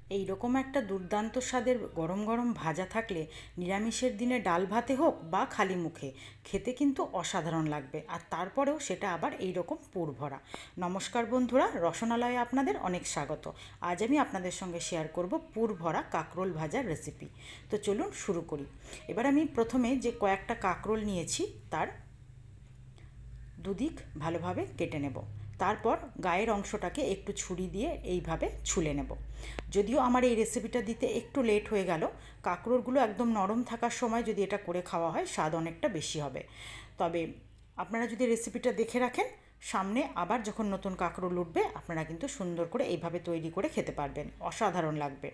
এই রকম একটা দুর্দান্ত স্বাদের গরম গরম ভাজা থাকলে নিরামিষের দিনে ডাল ভাতে হোক বা খালি মুখে খেতে কিন্তু অসাধারণ লাগবে। আর তারপরেও সেটা আবার এই রকম পুর ভরা। নমস্কার বন্ধুরা, রসনালয়ে আপনাদের অনেক স্বাগত। আজ আমি আপনাদের সঙ্গে শেয়ার করব পুর ভরা কাঁকরোল ভাজার রেসিপি। তো চলুন শুরু করি। এবার আমি প্রথমে যে কয়েকটা কাঁকরোল নিয়েছি তার দুদিক ভালোভাবে কেটে নেব। তারপর গায়ের অংশটাকে একটু ছুরি দিয়ে এইভাবে ছুলে নেব। যদিও আমার এই রেসিপিটা দিতে একটু লেট হয়ে গেল, কাঁকরোলগুলো একদম নরম থাকার সময় যদি এটা করে খাওয়া হয় স্বাদ অনেকটা বেশি হবে। তবে আপনারা যদি রেসিপিটা দেখে রাখেন, সামনে আবার যখন নতুন কাঁকরোল উঠবে আপনারা কিন্তু সুন্দর করে এইভাবে তৈরি করে খেতে পারবেন, অসাধারণ লাগবে।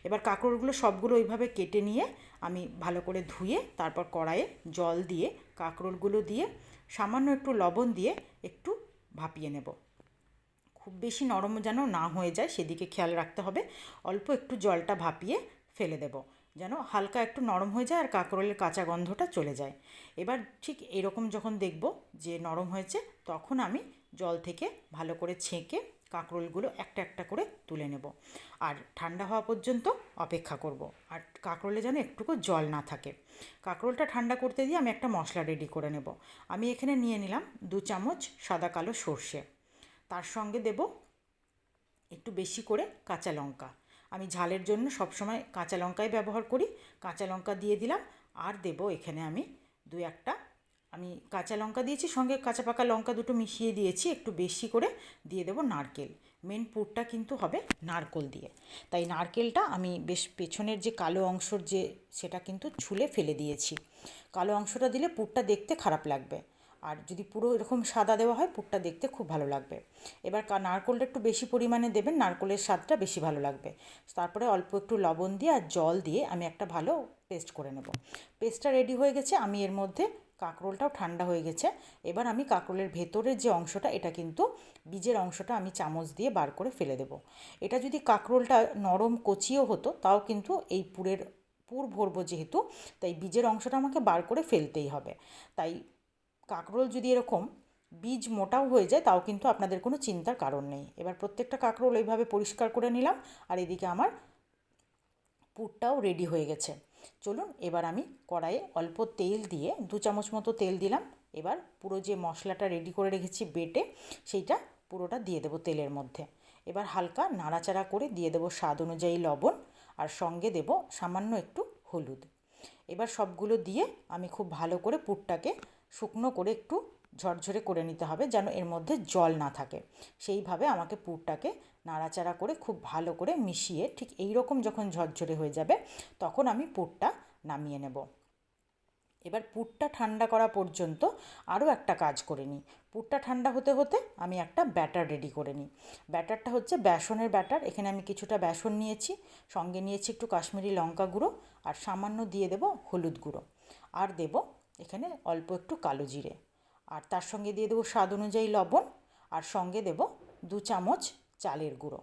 এবার কাঁকরোলগুলো সবগুলো ওইভাবে কেটে নিয়ে আমি ভালো করে ধুয়ে তারপর কড়াইয়ে জল দিয়ে কাঁকরোলগুলো দিয়ে সামান্য একটু লবণ দিয়ে একটু ভাপিয়ে নেব। খুব বেশি নরম যেন না হয়ে যায় সেদিকে খেয়াল রাখতে হবে। অল্প একটু জলটা ভাপিয়ে ফেলে দেব, যেন হালকা একটু নরম হয়ে যায় আর কাঁকরোলের কাঁচা গন্ধটা চলে যায়। এবার ঠিক এরকম যখন দেখব যে নরম হয়েছে, তখন আমি জল থেকে ভালো করে ছেঁকে কাঁকরোলগুলো একটা একটা করে তুলে নেব আর ঠান্ডা হওয়া পর্যন্ত অপেক্ষা করব। আর কাঁকরোলে যেন একটুকু জল না থাকে। কাঁকরোলটা ঠান্ডা করতে দিয়ে আমি একটা মশলা রেডি করে নেব। আমি এখানে নিয়ে নিলাম 2 চামচ সাদা কালো সর্ষে, তার সঙ্গে দেব একটু বেশি করে কাঁচা লঙ্কা। আমি ঝালের জন্য সবসময় কাঁচা লঙ্কাই ব্যবহার করি। কাঁচা লঙ্কা দিয়ে দিলাম। আর দেব এখানে আমি একটা আমি কাঁচা লঙ্কা দিয়েছি, সঙ্গে কাঁচা পাকা লঙ্কা দুটো মিশিয়ে দিয়েছি। একটু বেশি করে দিয়ে দেব নারকেল। মেন পুরটা কিন্তু হবে নারকেল দিয়ে, তাই নারকেলটা আমি বেশ পেছনের যে কালো অংশর যে সেটা কিন্তু ছুলে ফেলে দিয়েছি। কালো অংশটা দিলে পুরটা দেখতে খারাপ লাগবে, আর যদি পুরো এরকম সাদা দেওয়া হয় পুরটা দেখতে খুব ভালো লাগবে। এবার নারকেলটা একটু বেশি পরিমাণে দেবেন, নারকেলের স্বাদটা বেশি ভালো লাগবে। তারপরে অল্প একটু লবণ দিয়ে আর জল দিয়ে আমি একটা ভালো পেস্ট করে নেব। পেস্টটা রেডি হয়ে গেছে। আমি এর মধ্যে কাঁকরোলটাও ঠান্ডা হয়ে গেছে। এবার আমি কাঁকরোলের ভেতরের যে অংশটা, এটা কিন্তু বীজের অংশটা আমি চামচ দিয়ে বার করে ফেলে দেব। এটা যদি কাঁকরোলটা নরম কচিও হতো তাও কিন্তু এই পুর ভরবো যেহেতু, তাই বীজের অংশটা আমাকে বার করে ফেলতেই হবে। তাই কাঁকরোল যদি এরকম বীজ মোটাও হয়ে যায় তাও কিন্তু আপনাদের কোনো চিন্তার কারণ নেই। এবার প্রত্যেকটা কাঁকরোল এইভাবে পরিষ্কার করে নিলাম। আর এদিকে আমার পুরটাও রেডি হয়ে গেছে। চলুন এবার আমি কড়াইয়ে অল্প তেল দিয়ে 2 চামচ মতো তেল দিলাম। এবার পুরো যে মশলাটা রেডি করে রেখেছি বেটে, সেইটা পুরোটা দিয়ে দেবো তেলের মধ্যে। এবার হালকা নাড়াচাড়া করে দিয়ে দেবো স্বাদ অনুযায়ী লবণ, আর সঙ্গে দেব সামান্য একটু হলুদ। এবার সবগুলো দিয়ে আমি খুব ভালো করে পুরটাকে শুকনো করে একটু ঝরঝরে করে নিতে হবে, যেন এর মধ্যে জল না থাকে। সেইভাবে আমাকে পুরটাকে নাড়াচাড়া করে খুব ভালো করে মিশিয়ে ঠিক এই রকম যখন ঝরঝরে হয়ে যাবে তখন আমি পুরটা নামিয়ে নেব। এবার পুরটা ঠান্ডা করা পর্যন্ত আরও একটা কাজ করে নিই। পুরটা ঠান্ডা হতে হতে আমি একটা ব্যাটার রেডি করে নিই। ব্যাটারটা হচ্ছে বেসনের ব্যাটার। এখানে আমি কিছুটা বেসন নিয়েছি, সঙ্গে নিয়েছি একটু কাশ্মীরি লঙ্কা গুঁড়ো, আর সামান্য দিয়ে দেব হলুদ গুঁড়ো, আর দেব এখানে অল্প একটু কালো জিরে, আর তার সঙ্গে দিয়ে দেবো স্বাদ অনুযায়ী লবণ, আর সঙ্গে দেব 2 চামচ চালের গুঁড়ো।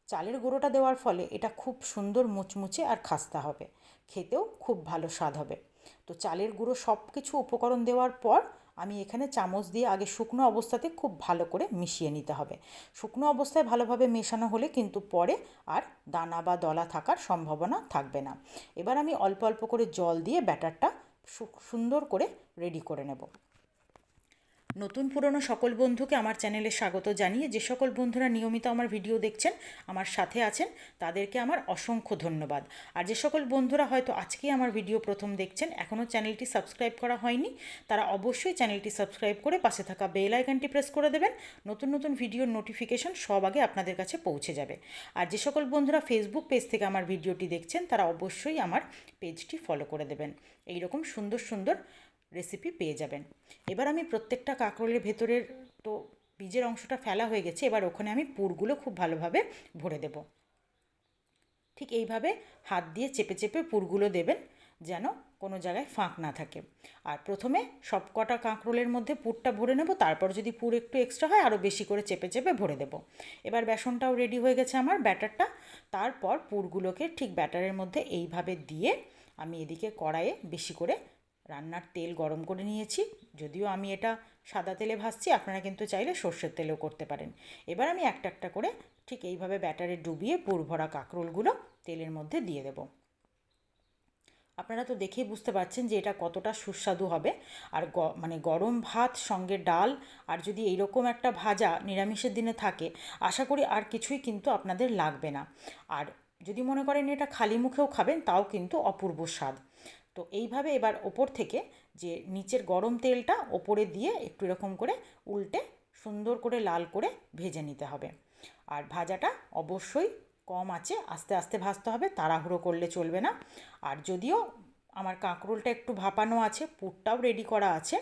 চালের গুঁড়োটা দেওয়ার ফলে এটা খুব সুন্দর মুচমুচে আর খাস্তা হবে, খেতেও খুব ভালো স্বাদ হবে। তো চালের গুঁড়ো সব কিছু উপকরণ দেওয়ার পর আমি এখানে চামচ দিয়ে আগে শুকনো অবস্থাতে খুব ভালো করে মিশিয়ে নিতে হবে। শুকনো অবস্থায় ভালোভাবে মেশানো হলে কিন্তু পরে আর দানা বা দলা থাকার সম্ভাবনা থাকবে না। এবার আমি অল্প অল্প করে জল দিয়ে ব্যাটারটা সুন্দর করে রেডি করে নেব। নতুন পুরনো সকল বন্ধুকে আমার চ্যানেলে স্বাগত জানিয়ে যে সকল বন্ধুরা নিয়মিত আমার ভিডিও দেখছেন, আমার সাথে আছেন, তাদেরকে আমার অসংখ্য ধন্যবাদ। আর যে সকল বন্ধুরা হয়তো আজকেই আমার ভিডিও প্রথম দেখছেন, এখনও চ্যানেলটি সাবস্ক্রাইব করা হয়নি, তারা অবশ্যই চ্যানেলটি সাবস্ক্রাইব করে পাশে থাকা বেল আইকনটি প্রেস করে দেবেন। নতুন নতুন ভিডিওর নোটিফিকেশন সব আগে আপনাদের কাছে পৌঁছে যাবে। আর যে সকল বন্ধুরা ফেসবুক পেজ থেকে আমার ভিডিওটি দেখছেন, তারা অবশ্যই আমার পেজটি ফলো করে দেবেন। এই রকম সুন্দর সুন্দর রেসিপি পেয়ে যাবেন। এবার আমি প্রত্যেকটা কাঁকরোলের ভেতরের তো বীজের অংশটা ফেলা হয়ে গেছে, এবার ওখানে আমি পুরগুলো খুব ভালোভাবে ভরে দেব। ঠিক এইভাবে হাত দিয়ে চেপে চেপে পুরগুলো দেবেন, যেন কোনো জায়গায় ফাঁক না থাকে। আর প্রথমে সব কটা কাঁকরোলের মধ্যে পুরটা ভরে নেব, তারপর যদি পুর একটু এক্সট্রা হয় আরও বেশি করে চেপে চেপে ভরে দেব। এবার বেসনটাও রেডি হয়ে গেছে আমার, ব্যাটারটা। তারপর পুরগুলোকে ঠিক ব্যাটারের মধ্যে এইভাবে দিয়ে আমি এদিকে কড়াইয়ে বেশি করে রান্নার তেল গরম করে নিয়েছি। যদিও আমি এটা সাদা তেলে ভাজছি, আপনারা কিন্তু চাইলে সর্ষের তেলেও করতে পারেন। এবার আমি একটা একটা করে ঠিক এইভাবে ব্যাটারে ডুবিয়ে পুর ভরা কাঁকরোলগুলো তেলের মধ্যে দিয়ে দেব। আপনারা তো দেখেই বুঝতে পারছেন যে এটা কতটা সুস্বাদু হবে। আর মানে গরম ভাত সঙ্গে ডাল আর যদি এইরকম একটা ভাজা নিরামিষের দিনে থাকে, আশা করি আর কিছুই কিন্তু আপনাদের লাগবে না। আর যদি মনে করেন এটা খালি মুখেও খাবেন, তাও কিন্তু অপূর্ব স্বাদ। তো এইভাবে এবার ওপর থেকে যে নিচের গরম তেলটা ওপরে দিয়ে একটু এরকম করে উল্টে সুন্দর করে লাল করে ভেজে নিতে হবে। আর ভাজাটা অবশ্যই কম আঁচে আস্তে আস্তে ভাজতে হবে, তাড়াহুড়ো করলে চলবে না। আর যদিও আমার কাঁকরোলটা একটু ভাপানো আছে, পুরটাও রেডি করা আছে,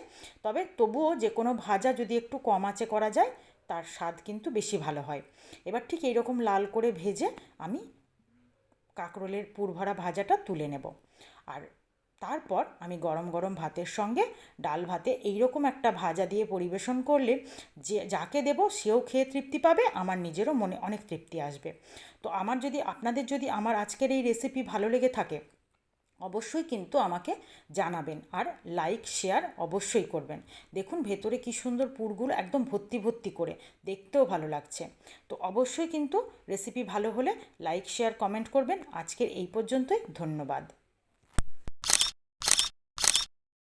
তবে তবুও যে কোনো ভাজা যদি একটু কম আঁচে করা যায় তার স্বাদ কিন্তু বেশি ভালো হয়। এবার ঠিক এইরকম লাল করে ভেজে আমি কাঁকরোলের পুর ভরা ভাজাটা তুলে নেব। আর তারপর আমি গরম গরম ভাতের সঙ্গে ডাল ভাতে এইরকম একটা ভাজা দিয়ে পরিবেশন করলে যে যাকে দেবো সেও খেয়ে তৃপ্তি পাবে, আমার নিজেরও মনে অনেক তৃপ্তি আসবে। তো আপনাদের যদি আমার আজকের এই রেসিপি ভালো লেগে থাকে, অবশ্যই কিন্তু আমাকে জানাবেন আর লাইক শেয়ার অবশ্যই করবেন। দেখুন ভেতরে কী সুন্দর পুরগুলো একদম ভর্তি ভর্তি করে, দেখতেও ভালো লাগছে। তো অবশ্যই কিন্তু রেসিপি ভালো হলে লাইক শেয়ার কমেন্ট করবেন। আজকের এই পর্যন্তই, ধন্যবাদ।